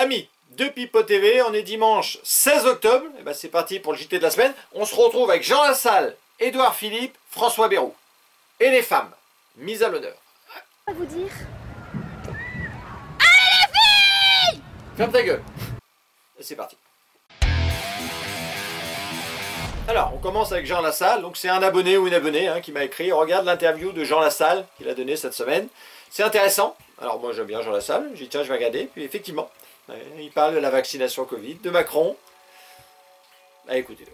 Amis de Pipo TV, on est dimanche 16 octobre, et ben c'est parti pour le JT de la semaine. On se retrouve avec Jean Lassalle, Édouard Philippe, François Bayrou. Et les femmes, mises à l'honneur. À vous dire. Ferme ta gueule. Et c'est parti. Alors, on commence avec Jean Lassalle. Donc c'est un abonné ou une abonnée qui m'a écrit. Regarde l'interview de Jean Lassalle qu'il a donné cette semaine. C'est intéressant. Alors moi j'aime bien Jean Lassalle. J'ai dit tiens je vais regarder. Puis effectivement, il parle de la vaccination Covid, de Macron. Écoutez-le.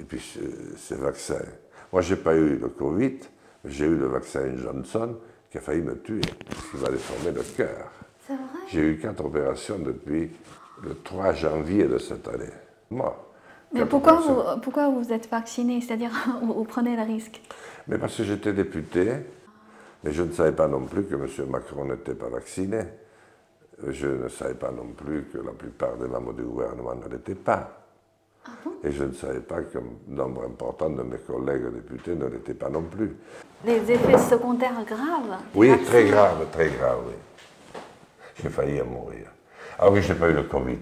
Et puis ces vaccins. Moi j'ai pas eu le Covid, mais j'ai eu le vaccin Johnson qui a failli me tuer. Il m'a déformé le cœur. C'est vrai? J'ai eu 4 opérations depuis le 3 janvier de cette année. Moi. Mais pourquoi vous êtes vacciné? C'est-à-dire, vous prenez le risque? Mais parce que j'étais député, mais je ne savais pas non plus que M. Macron n'était pas vacciné. Je ne savais pas non plus que la plupart des membres du gouvernement ne l'étaient pas. Ah bon? Et je ne savais pas qu'un nombre important de mes collègues députés ne l'étaient pas non plus. Les effets secondaires graves? Oui, très grave, oui. J'ai failli en mourir. Ah oui, je n'ai pas eu le Covid.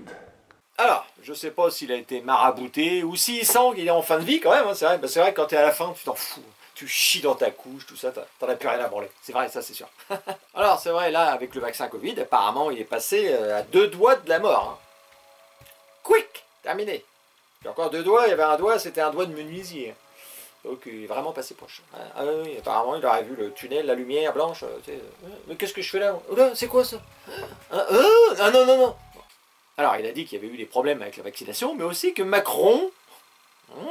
Alors, je ne sais pas s'il a été marabouté ou s'il sent qu'il est en fin de vie quand même. C'est vrai. C'est vrai que quand tu es à la fin, tu t'en fous. Tu chies dans ta couche, tout ça, t'en as plus rien à branler. C'est vrai, ça c'est sûr. Alors c'est vrai, là, avec le vaccin Covid, apparemment, il est passé à 2 doigts de la mort. Quick, terminé. Il y a encore 2 doigts, il y avait un doigt, c'était un doigt de menuisier. Donc il est vraiment passé proche. Ah oui, apparemment, il aurait vu le tunnel, la lumière blanche. Mais qu'est-ce que je fais là? Oh là, c'est quoi ça? Ah non. Alors il a dit qu'il y avait eu des problèmes avec la vaccination, mais aussi que Macron,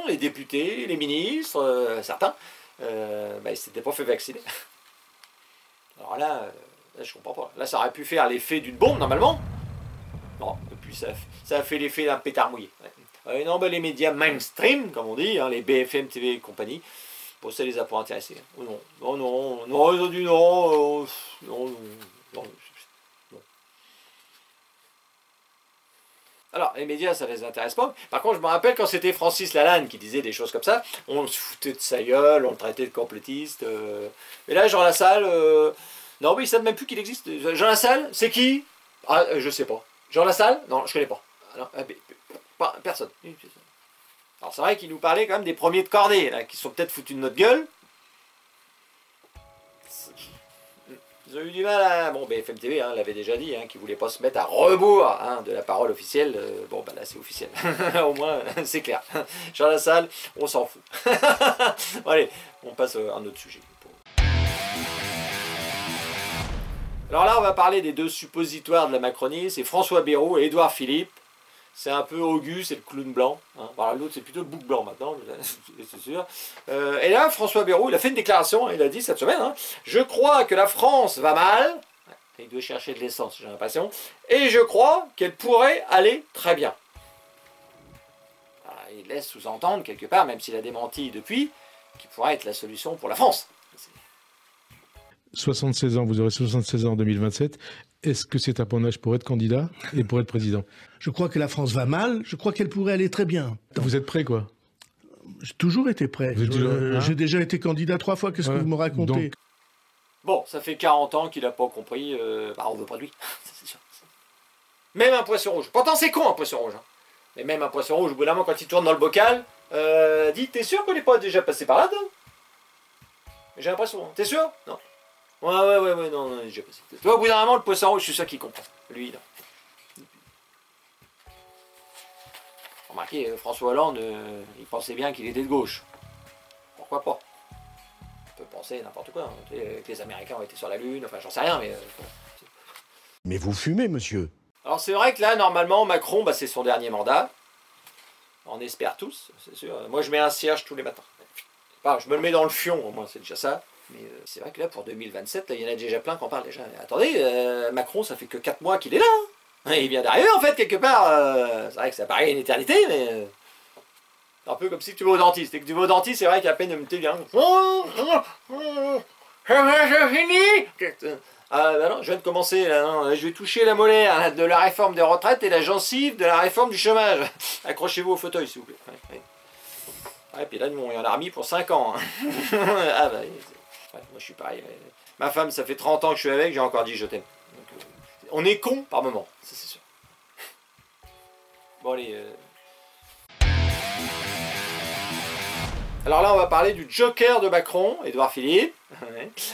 les députés, les ministres, certains, ils ne s'étaient pas fait vacciner. Alors là, je comprends pas. Là, ça aurait pu faire l'effet d'une bombe, normalement. Non, et puis ça a fait l'effet d'un pétard mouillé. Non, les médias mainstream, comme on dit, les BFM TV et compagnie, bon, ça les a pas intéressés. Non, ils ont dit non. Alors, les médias, ça les intéresse pas. Par contre, je me rappelle quand c'était Francis Lalanne qui disait des choses comme ça, on se foutait de sa gueule, on le traitait de complétiste. Et là, Jean Lassalle, non, mais ils ne savent même plus qu'il existe. Jean Lassalle, c'est qui? Ah, je sais pas. Jean Lassalle? Non, je connais pas. Personne. Alors, c'est vrai qu'il nous parlait quand même des premiers de cordée, là, qui sont peut-être foutus de notre gueule. Ils ont eu du mal à... Bon, BFM TV l'avait déjà dit, qu'ils ne voulaient pas se mettre à rebours de la parole officielle. Bon, là, c'est officiel. Au moins, c'est clair. Jean Lassalle, on s'en fout. Bon, allez, on passe à un autre sujet. Alors là, on va parler des 2 suppositoires de la Macronie. C'est François Bayrou et Édouard Philippe. C'est un peu Auguste, c'est le clown blanc. L'autre, c'est plutôt le bouc blanc maintenant, c'est sûr. Et là, François Bayrou, il a fait une déclaration, il a dit cette semaine, je crois que la France va mal. Il doit chercher de l'essence, j'ai l'impression. Et je crois qu'elle pourrait aller très bien. Alors, il laisse sous-entendre, quelque part, même s'il a démenti depuis, qu'il pourrait être la solution pour la France. 76 ans, vous aurez 76 ans en 2027. Est-ce que c'est un bon âge pour être candidat et pour être président? Je crois que la France va mal, je crois qu'elle pourrait aller très bien. Vous êtes prêt, quoi? J'ai toujours été prêt. J'ai déjà été candidat 3 fois, qu'est-ce que vous me racontez? Donc... Bon, ça fait 40 ans qu'il n'a pas compris, on veut pas de lui, c'est sûr. Même un poisson rouge. Pourtant c'est con un poisson rouge. Mais même un poisson rouge, au bout d'un moment, quand il tourne dans le bocal, dit, t'es sûr qu'on n'est pas déjà passé par là, j'ai l'impression, t'es sûr? Non. Ouais, non, j'ai passé. Toi, au bout d'un moment, le poisson rouge, je suis sûr qu'il comprend. Lui, non. Remarquez, François Hollande, il pensait bien qu'il était de gauche. Pourquoi pas? On peut penser n'importe quoi. Que les Américains ont été sur la Lune, enfin, j'en sais rien, mais... Mais vous fumez, monsieur. Alors, c'est vrai que là, normalement, Macron, c'est son dernier mandat. On espère tous, c'est sûr. Moi, je mets un cierge tous les matins. Enfin, je me le mets dans le fion, au moins, c'est déjà ça. Mais c'est vrai que là, pour 2027, il y en a déjà plein qui en parlent déjà. Mais attendez, Macron, ça fait que 4 mois qu'il est là. Il vient d'arriver, en fait, quelque part. C'est vrai que ça paraît une éternité, mais... C'est un peu comme si tu vas au dentiste. Et que tu vas au dentiste, c'est vrai qu'à peine tu viens... C'est fini. Ah bah non, je viens de commencer, là, non, je vais toucher la molaire de la réforme des retraites et la gencive de la réforme du chômage. Accrochez-vous au fauteuil, s'il vous plaît. Et puis là, nous, on y en a remis pour 5 ans. Ah bah... Ouais, moi je suis pareil. Ma femme, ça fait 30 ans que je suis avec, j'ai encore dit je t'aime. On est con par moment, ça c'est sûr. Bon allez... Alors là, on va parler du joker de Macron, Édouard Philippe.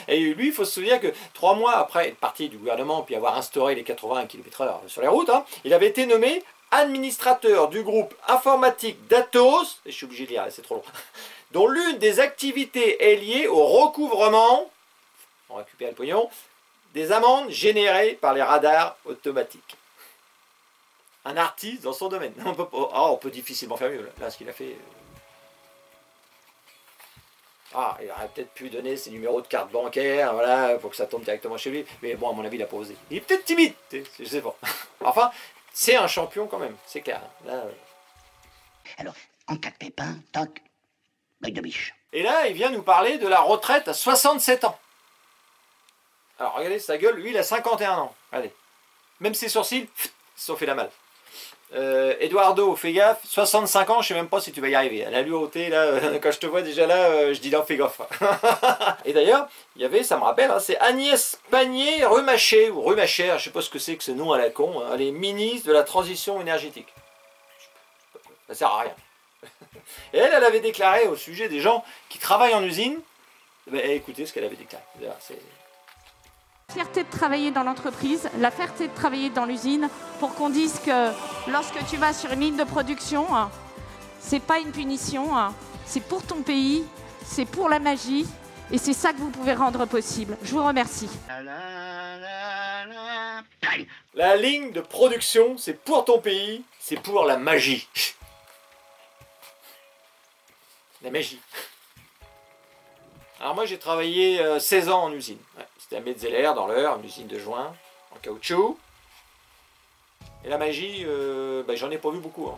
Et lui, il faut se souvenir que 3 mois après être parti du gouvernement puis avoir instauré les 80 km/h sur les routes, il avait été nommé administrateur du groupe informatique d'Atos, et je suis obligé de lire, c'est trop long, dont l'une des activités est liée au recouvrement, on récupère le pognon, des amendes générées par les radars automatiques. Un artiste dans son domaine. On peut difficilement faire mieux, là, ce qu'il a fait... Ah, il aurait peut-être pu donner ses numéros de carte bancaire, voilà, pour que ça tombe directement chez lui. Mais bon, à mon avis, il n'a pas osé. Il est peut-être timide, je sais pas. Enfin, c'est un champion quand même, c'est clair. Là, Alors, en cas de pépin, toc, œil de biche. Et là, il vient nous parler de la retraite à 67 ans. Alors, regardez sa gueule, lui, il a 51 ans. Allez. Même ses sourcils, ils se sont fait la malle. Eduardo, fais gaffe, 65 ans, je sais même pas si tu vas y arriver. À la luauté, là, quand je te vois déjà là, je dis non, fais gaffe. Et d'ailleurs, il y avait, ça me rappelle, c'est Agnès Pannier-Runacher, ou Runacher, je sais pas ce que c'est que ce nom à la con, elle est ministre de la transition énergétique. Ça sert à rien. Et elle avait déclaré au sujet des gens qui travaillent en usine, écoutez ce qu'elle avait déclaré. La fierté de travailler dans l'entreprise, la fierté de travailler dans l'usine, pour qu'on dise que lorsque tu vas sur une ligne de production, c'est pas une punition, c'est pour ton pays, c'est pour la magie, et c'est ça que vous pouvez rendre possible. Je vous remercie. La ligne de production, c'est pour ton pays, c'est pour la magie. La magie. Alors moi j'ai travaillé 16 ans en usine. Ouais, c'était à Metzeler dans l'Eure, une usine de joint en caoutchouc. Et la magie, j'en ai pas vu beaucoup.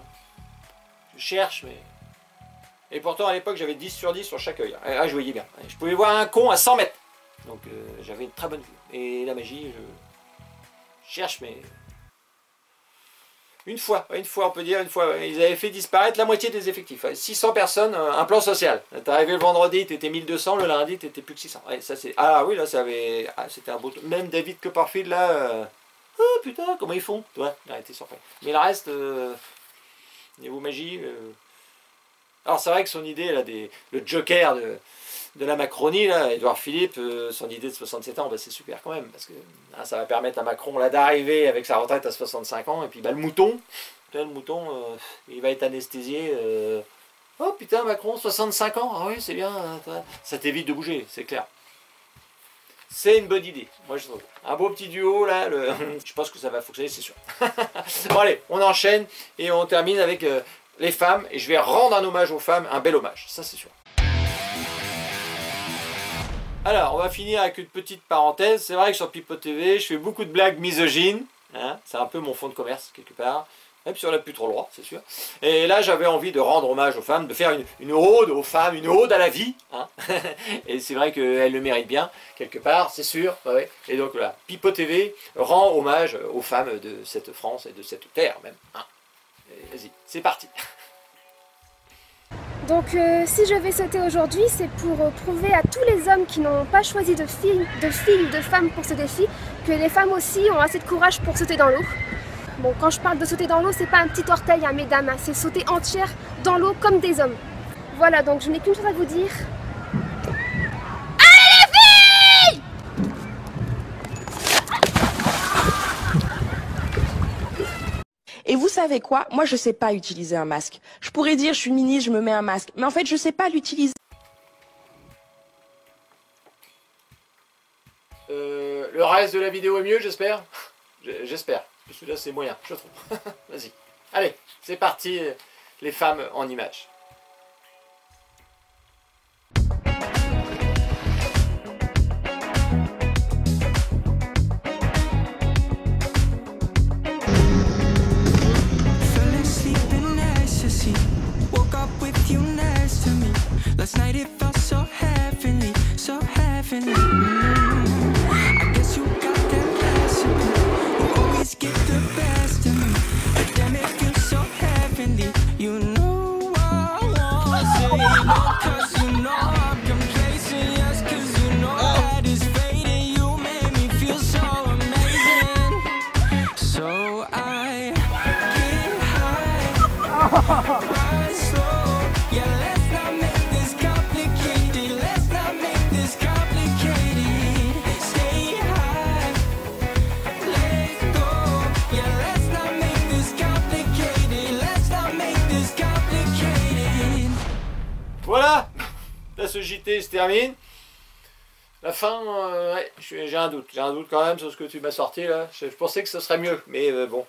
Je cherche, mais... Et pourtant à l'époque j'avais 10 sur 10 sur chaque œil. Ah, je voyais bien. Je pouvais voir un con à 100 mètres. Donc j'avais une très bonne vue. Et la magie, je cherche, mais... Une fois, on peut dire, ils avaient fait disparaître la moitié des effectifs. 600 personnes, un plan social. T'es arrivé le vendredi, t'étais 1200, le lundi, t'étais plus que 600. Ouais, ça, ah oui, là, c'était un beau... Même David Copperfield, là... Oh putain, comment ils font? Ouais, il a été surpris. Mais le reste, niveau magie... Alors c'est vrai que son idée, là, le joker de la Macronie, là, Édouard Philippe, son idée de 67 ans, c'est super quand même, parce que ça va permettre à Macron là d'arriver avec sa retraite à 65 ans, et puis le mouton, il va être anesthésié. Oh putain, Macron, 65 ans, ah oui, c'est bien, ça t'évite de bouger, c'est clair. C'est une bonne idée, moi je trouve. Un beau petit duo, là, je pense que ça va fonctionner, c'est sûr. Bon allez, on enchaîne, et on termine avec les femmes, et je vais rendre un hommage aux femmes, un bel hommage, ça c'est sûr. Alors, on va finir avec une petite parenthèse. C'est vrai que sur Pipo TV, je fais beaucoup de blagues misogynes. C'est un peu mon fond de commerce, quelque part. Même si on n'a plus trop le droit, c'est sûr. Et là, j'avais envie de rendre hommage aux femmes, de faire une ode aux femmes, une ode à la vie. Et c'est vrai qu'elles le méritent bien, quelque part, c'est sûr. Ouais. Et donc voilà, Pipo TV rend hommage aux femmes de cette France et de cette terre même. Vas-y, c'est parti. Donc si je vais sauter aujourd'hui, c'est pour prouver à tous les hommes qui n'ont pas choisi de filles ou de femmes pour ce défi, que les femmes aussi ont assez de courage pour sauter dans l'eau. Bon, quand je parle de sauter dans l'eau, c'est pas un petit orteil, mesdames, c'est sauter entière dans l'eau comme des hommes. Voilà, donc je n'ai qu'une chose à vous dire. Et vous savez quoi? Moi, je sais pas utiliser un masque. Je pourrais dire, je suis une ministre, je me mets un masque. Mais en fait, je sais pas l'utiliser. Le reste de la vidéo est mieux, j'espère. J'espère. Celui-là, c'est moyen, je trouve. Vas-y. Allez, c'est parti, les femmes en images. Last night it felt so heavenly, so heavenly. I guess you got that recipe. You always get the best of me, but damn it feels so heavenly. You know I wanna say no, 'cause you know I'm complacent. Yes, 'cause you know that is fading. You made me feel so amazing. JT se termine. La fin, ouais, j'ai un doute quand même sur ce que tu m'as sorti là. Je pensais que ce serait mieux, mais bon,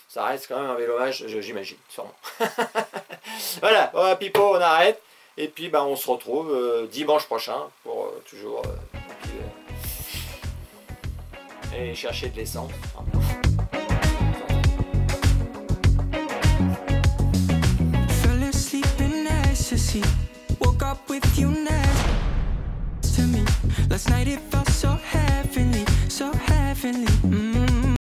ça reste quand même un vélomage, j'imagine, sûrement. Voilà, bon, Pipo, on arrête. Et puis bah, on se retrouve dimanche prochain pour toujours aller chercher de l'essence. Fell asleep in ecstasy, woke up with you next to me. Last night it felt so heavenly, so heavenly.